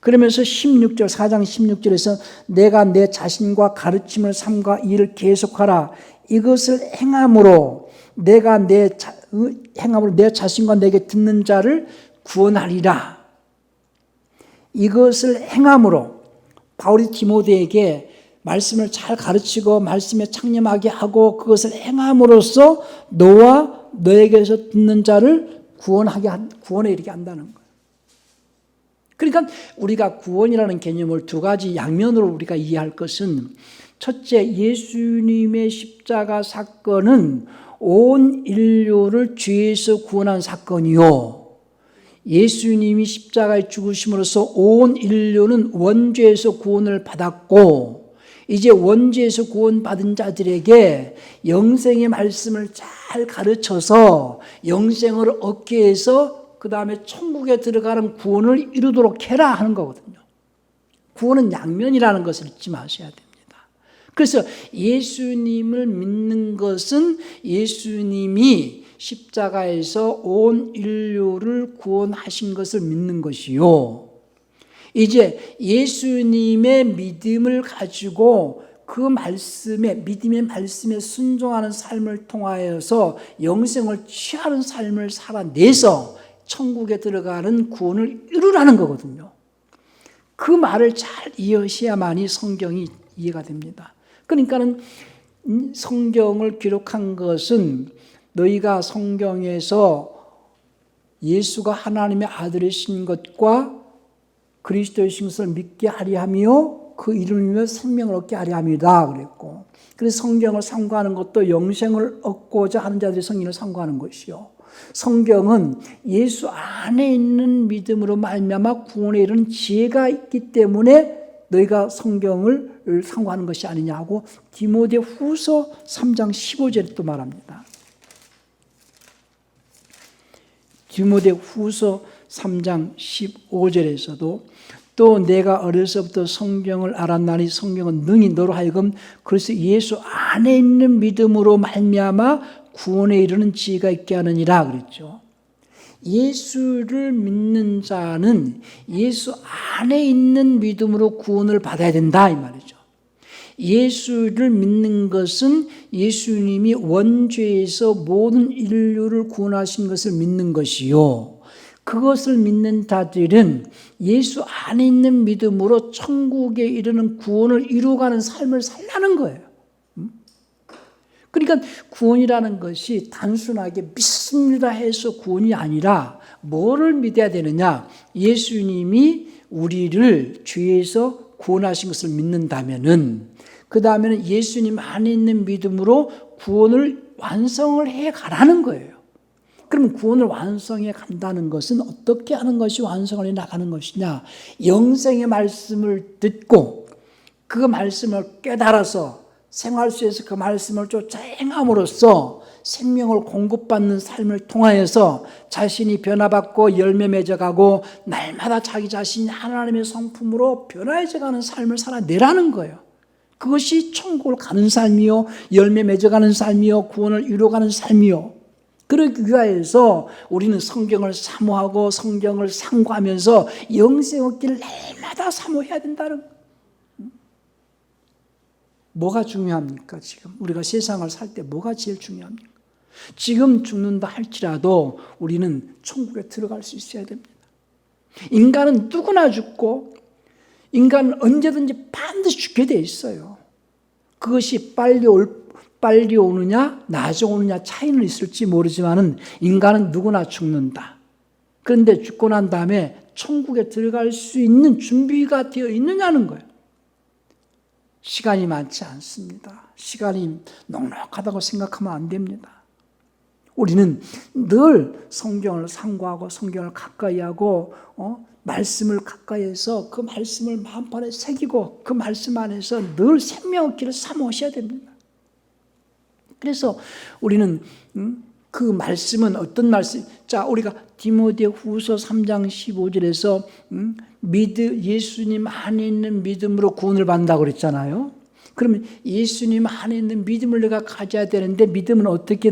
그러면서 16절 4장 16절에서 내가 내 자신과 가르침을 삼가 이를 계속하라. 이것을 행함으로 내가 내 자신과 내게 듣는 자를 구원하리라. 이것을 행함으로 바울이 디모데에게 말씀을 잘 가르치고 말씀에 창념하게 하고 그것을 행함으로써 너와 너에게서 듣는 자를 구원에 이르게 한다는 거예요. 그러니까 우리가 구원이라는 개념을 두 가지 양면으로 우리가 이해할 것은 첫째, 예수님의 십자가 사건은 온 인류를 죄에서 구원한 사건이요, 예수님이 십자가에 죽으심으로써 온 인류는 원죄에서 구원을 받았고, 이제 원죄에서 구원받은 자들에게 영생의 말씀을 잘 가르쳐서 영생을 얻게 해서 그 다음에 천국에 들어가는 구원을 이루도록 해라 하는 거거든요. 구원은 양면이라는 것을 잊지 마셔야 됩니다. 그래서 예수님을 믿는 것은 예수님이 십자가에서 온 인류를 구원하신 것을 믿는 것이요, 이제 예수님의 믿음을 가지고 그 말씀에, 믿음의 말씀에 순종하는 삶을 통하여서 영생을 취하는 삶을 살아내서 천국에 들어가는 구원을 이루라는 거거든요. 그 말을 잘 이해하셔야만이 성경이 이해가 됩니다. 그러니까는 성경을 기록한 것은 너희가 성경에서 예수가 하나님의 아들이신 것과 그리스도이신 것을 믿게 하려 하며 그 이름이며 생명을 얻게 하려 합니다 그랬고, 그래서 성경을 상고하는 것도 영생을 얻고자 하는 자들이 성경을 상고하는 것이요, 성경은 예수 안에 있는 믿음으로 말미암아 구원에 이르는 지혜가 있기 때문에 너희가 성경을 상고하는 것이 아니냐고 디모데후서 3장 15절에 또 말합니다. 디모데후서 3장 15절에서도 또 내가 어려서부터 성경을 알았나니 성경은 능히 너로 하여금 그래서 예수 안에 있는 믿음으로 말미암아 구원에 이르는 지혜가 있게 하느니라 그랬죠. 예수를 믿는 자는 예수 안에 있는 믿음으로 구원을 받아야 된다 이 말이죠. 예수를 믿는 것은 예수님이 원죄에서 모든 인류를 구원하신 것을 믿는 것이요, 그것을 믿는 자들은 예수 안에 있는 믿음으로 천국에 이르는 구원을 이루어가는 삶을 살라는 거예요. 그러니까 구원이라는 것이 단순하게 믿습니다 해서 구원이 아니라 뭐를 믿어야 되느냐, 예수님이 우리를 죄에서 구원하신 것을 믿는다면은 그 다음에는 예수님 안에 있는 믿음으로 구원을 완성을 해 가라는 거예요. 그럼 구원을 완성해 간다는 것은 어떻게 하는 것이 완성을 해 나가는 것이냐, 영생의 말씀을 듣고 그 말씀을 깨달아서 생활 속에서 그 말씀을 쫓아 행함으로써 생명을 공급받는 삶을 통하여서 자신이 변화받고 열매 맺어가고 날마다 자기 자신이 하나님의 성품으로 변화해져가는 삶을 살아내라는 거예요. 그것이 천국을 가는 삶이요, 열매 맺어가는 삶이요, 구원을 이루어가는 삶이요. 그러기 위하여서 우리는 성경을 사모하고 성경을 상고하면서 영생 얻기를 날마다 사모해야 된다는 거예요. 뭐가 중요합니까? 지금 우리가 세상을 살 때 뭐가 제일 중요합니까? 지금 죽는다 할지라도 우리는 천국에 들어갈 수 있어야 됩니다. 인간은 누구나 죽고 인간은 언제든지 반드시 죽게 돼 있어요. 그것이 빨리 오느냐 나중에 오느냐 차이는 있을지 모르지만은 인간은 누구나 죽는다. 그런데 죽고 난 다음에 천국에 들어갈 수 있는 준비가 되어 있느냐는 거예요. 시간이 많지 않습니다. 시간이 넉넉하다고 생각하면 안 됩니다. 우리는 늘 성경을 상고하고 성경을 가까이 하고 말씀을 가까이 해서 그 말씀을 마음판에 새기고 그 말씀 안에서 늘 생명 얻기를 사모하셔야 됩니다. 그래서 우리는 그 말씀은 어떤 말씀? 자, 우리가 디모데후서 3장 15절에서 예수님 안에 있는 믿음으로 구원을 받는다고 그랬잖아요. 그러면 예수님 안에 있는 믿음을 내가 가져야 되는데 믿음은 어떻게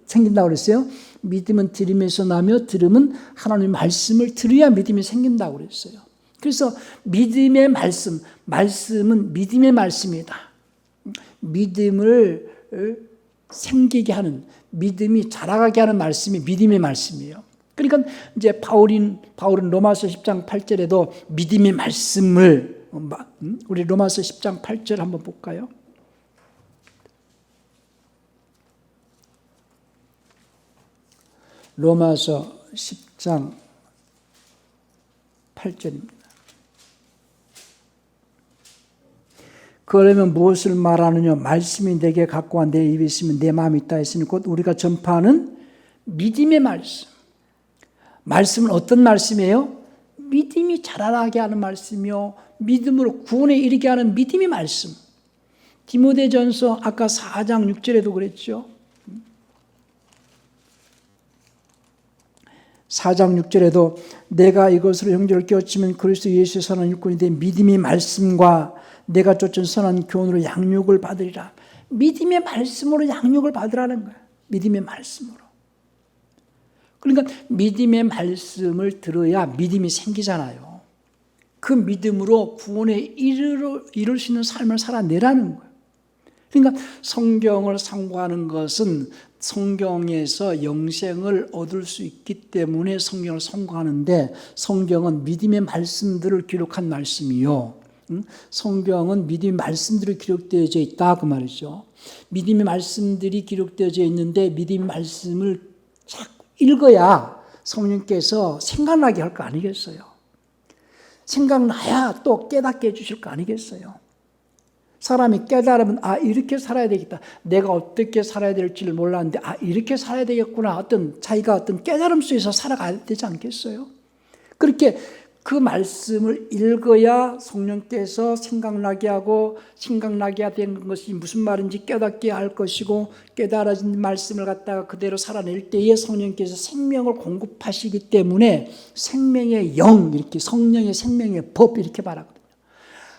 생긴다고 그랬어요? 믿음은 들음에서 나며 들음은 하나님의 말씀을 들어야 믿음이 생긴다고 그랬어요. 그래서 믿음의 말씀은 믿음의 말씀이다. 믿음을 생기게 하는, 믿음이 자라가게 하는 말씀이 믿음의 말씀이에요. 그러니까 이제 바울은 로마서 10장 8절에도 믿음의 말씀을, 우리 로마서 10장 8절 한번 볼까요? 로마서 10장 8절입니다. 그러면 무엇을 말하느냐? 말씀이 내게 갖고 와 내 입에 있으면 내 마음이 있다 했으니 곧 우리가 전파하는 믿음의 말씀. 말씀은 어떤 말씀이에요? 믿음이 자라나게 하는 말씀이요, 믿음으로 구원에 이르게 하는 믿음의 말씀. 디모데전서 아까 4장 6절에도 그랬죠. 4장 6절에도 내가 이것으로 형제를 깨우치면 그리스도 예수의 선한 육군이 된 믿음의 말씀과 내가 쫓은 선한 교훈으로 양육을 받으리라. 믿음의 말씀으로 양육을 받으라는 거예요. 믿음의 말씀으로. 그러니까 믿음의 말씀을 들어야 믿음이 생기잖아요. 그 믿음으로 구원에 이룰 수 있는 삶을 살아내라는 거예요. 그러니까 성경을 상고하는 것은 성경에서 영생을 얻을 수 있기 때문에 성경을 상고하는데, 성경은 믿음의 말씀들을 기록한 말씀이요, 성경은 믿음의 말씀들이 기록되어져 있다 그 말이죠. 믿음의 말씀들이 기록되어져 있는데 믿음의 말씀을 자꾸 읽어야 성령께서 생각나게 할 거 아니겠어요? 생각나야 또 깨닫게 해주실 거 아니겠어요? 사람이 깨달으면 이렇게 살아야 되겠다. 내가 어떻게 살아야 될지를 몰랐는데 이렇게 살아야 되겠구나. 자기가 어떤 깨달음 속에서 살아가야 되지 않겠어요? 그렇게 그 말씀을 읽어야 성령께서 생각나게 하고, 생각나게 된 것이 무슨 말인지 깨닫게 할 것이고, 깨달아진 말씀을 갖다가 그대로 살아낼 때에 성령께서 생명을 공급하시기 때문에 생명의 영, 이렇게 성령의 생명의 법 이렇게 말하거든요.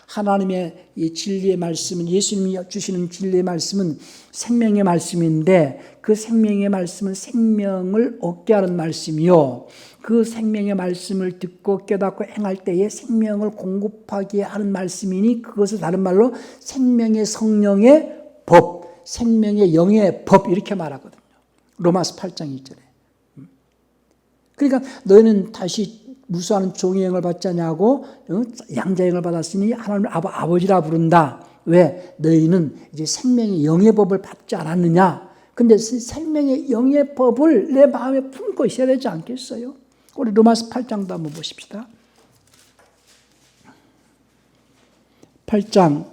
하나님의 이 진리의 말씀은, 예수님이 주시는 진리의 말씀은 생명의 말씀인데, 그 생명의 말씀은 생명을 얻게 하는 말씀이요, 그 생명의 말씀을 듣고 깨닫고 행할 때에 생명을 공급하게 하는 말씀이니 그것을 다른 말로 생명의 성령의 법, 생명의 영의 법 이렇게 말하거든요. 로마서 8장 2절에. 그러니까 너희는 다시 무수한 종의 영을 받지 않냐고, 양자의 영을 받았으니 하나님 아버지라 부른다. 왜? 너희는 이제 생명의 영의 법을 받지 않았느냐. 근데 생명의 영의 법을 내 마음에 품고 있어야 되지 않겠어요? 우리 로마서 8장도 한번 보십시다. 8장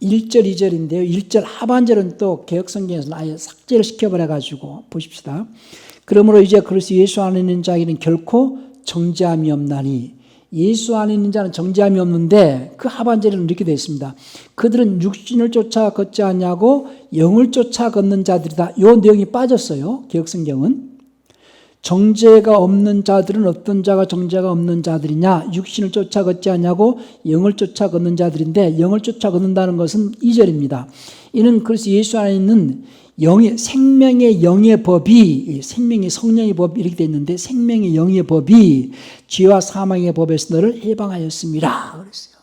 1절 2절인데요. 1절 하반절은 또 개역성경에서는 아예 삭제를 시켜버려가지고 보십시다. 그러므로 이제 그리스도 예수 안에 있는 자에게는 결코 정죄함이 없나니. 예수 안에 있는 자는 정죄함이 없는데 그 하반절에는 이렇게 되어 있습니다. 그들은 육신을 쫓아 걷지 않냐고 영을 쫓아 걷는 자들이다. 이 내용이 빠졌어요. 개역성경은. 정죄가 없는 자들은 어떤 자가 정죄가 없는 자들이냐? 육신을 쫓아 걷지 않냐고 영을 쫓아 걷는 자들인데, 영을 쫓아 걷는다는 것은 2절입니다. 이는 그래서 예수 안에 있는 생명의 영의 법이, 생명의 성령의 법이 이렇게 되어 있는데, 생명의 영의 법이 죄와 사망의 법에서 너를 해방하였습니다. 그랬어요.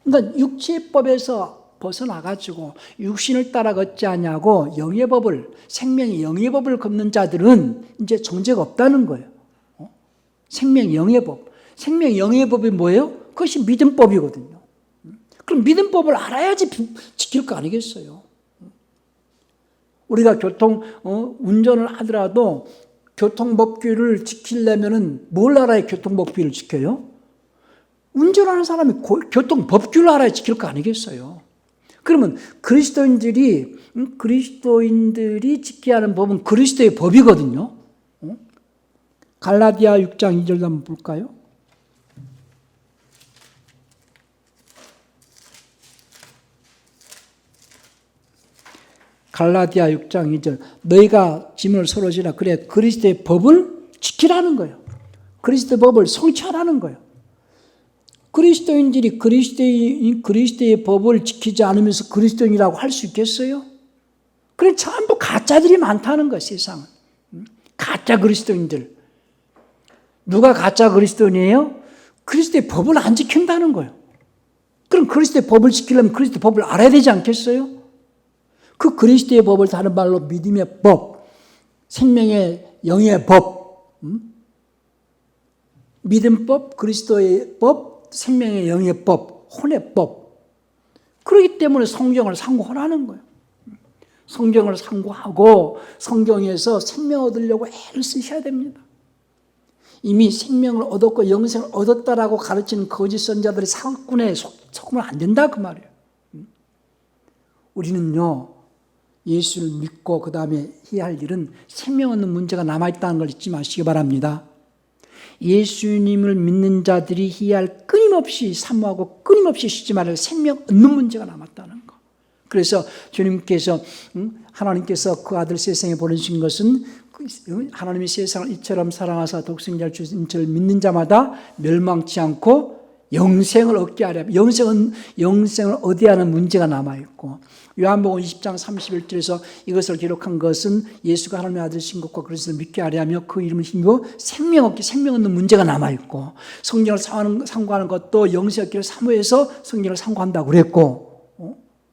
그러니까 육체의 법에서 벗어나가지고 육신을 따라 걷지 않냐고 영의 법을, 생명의 영의 법을 걷는 자들은 이제 정죄가 없다는 거예요. 생명의 영의 법. 생명의 영의 법이 뭐예요? 그것이 믿음법이거든요. 그럼 믿음법을 알아야지 지킬 거 아니겠어요? 우리가 운전을 하더라도 교통법규를 지키려면은 뭘 알아야 교통법규를 지켜요? 운전하는 사람이 교통법규를 알아야 지킬 거 아니겠어요? 그러면 그리스도인들이 지켜야 하는 법은 그리스도의 법이거든요. 갈라디아 6장 2절도 한번 볼까요? 갈라디아 6장 2절. 너희가 짐을 서로 지라. 그래, 그리스도의 법을 지키라는 거예요. 그리스도의 법을 성취하라는 거예요. 그리스도인들이 그리스도의 법을 지키지 않으면서 그리스도인이라고 할 수 있겠어요? 그래, 전부 가짜들이 많다는 거예요, 세상은. 가짜 그리스도인들. 누가 가짜 그리스도인이에요? 그리스도의 법을 안 지킨다는 거예요. 그럼 그리스도의 법을 지키려면 그리스도의 법을 알아야 되지 않겠어요? 그 그리스도의 법을 다른 말로 믿음의 법, 생명의 영의 법, 믿음법, 그리스도의 법, 생명의 영의 법, 혼의 법. 그렇기 때문에 성경을 상고하라는 거예요. 성경을 상고하고 성경에서 생명 얻으려고 애를 쓰셔야 됩니다. 이미 생명을 얻었고 영생을 얻었다라고 가르치는 거짓 선자들의 사기꾼에 속으면 안 된다 그 말이에요. 우리는요, 예수를 믿고 그 다음에 해야 할 일은 생명 얻는 문제가 남아있다는 걸 잊지 마시기 바랍니다. 예수님을 믿는 자들이 해야 할 끊임없이 사모하고 끊임없이 쉬지 말아야 생명 얻는 문제가 남았다는 거. 그래서 주님께서 하나님께서 그 아들 세상에 보내신 것은 하나님이 세상을 이처럼 사랑하사 독생자를 주신 저를 믿는 자마다 멸망치 않고 영생을 얻게 하려. 영생을 얻어야 하는 문제가 남아있고, 요한복음 20장 31절에서 이것을 기록한 것은 예수가 하나님의 아들이신 것과 그리스도를 믿게 하려 하며 그 이름을 힘입어 생명 얻는 문제가 남아있고, 성령을 상고하는 것도 영생 얻기를 사모해서 성령을 상고한다고 그랬고,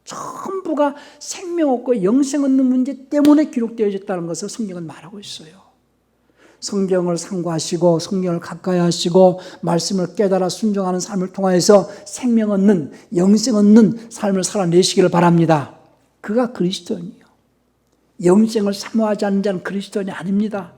전부가 생명 얻고 영생 얻는 문제 때문에 기록되어졌다는 것을 성경은 말하고 있어요. 성경을 상고하시고 성경을 가까이 하시고 말씀을 깨달아 순종하는 삶을 통하여서 생명 얻는, 영생 얻는 삶을 살아내시기를 바랍니다. 그가 그리스도인이요. 영생을 사모하지 않는 자는 그리스도인이 아닙니다.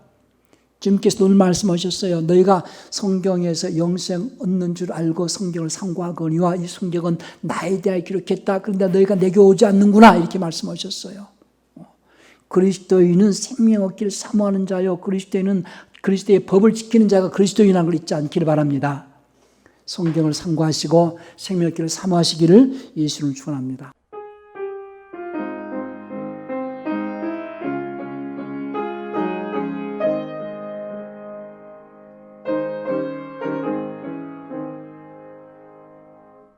주님께서 오늘 말씀하셨어요. 너희가 성경에서 영생 얻는 줄 알고 성경을 상고하거니와 이 성경은 나에 대하여 기록했다. 그런데 너희가 내게 오지 않는구나. 이렇게 말씀하셨어요. 그리스도인은 생명 얻기를 사모하는 자요, 그리스도인은 그리스도의 법을 지키는 자가 그리스도인이라는 걸 잊지 않기를 바랍니다. 성경을 상고하시고 생명 얻기를 사모하시기를 예수를 축원합니다.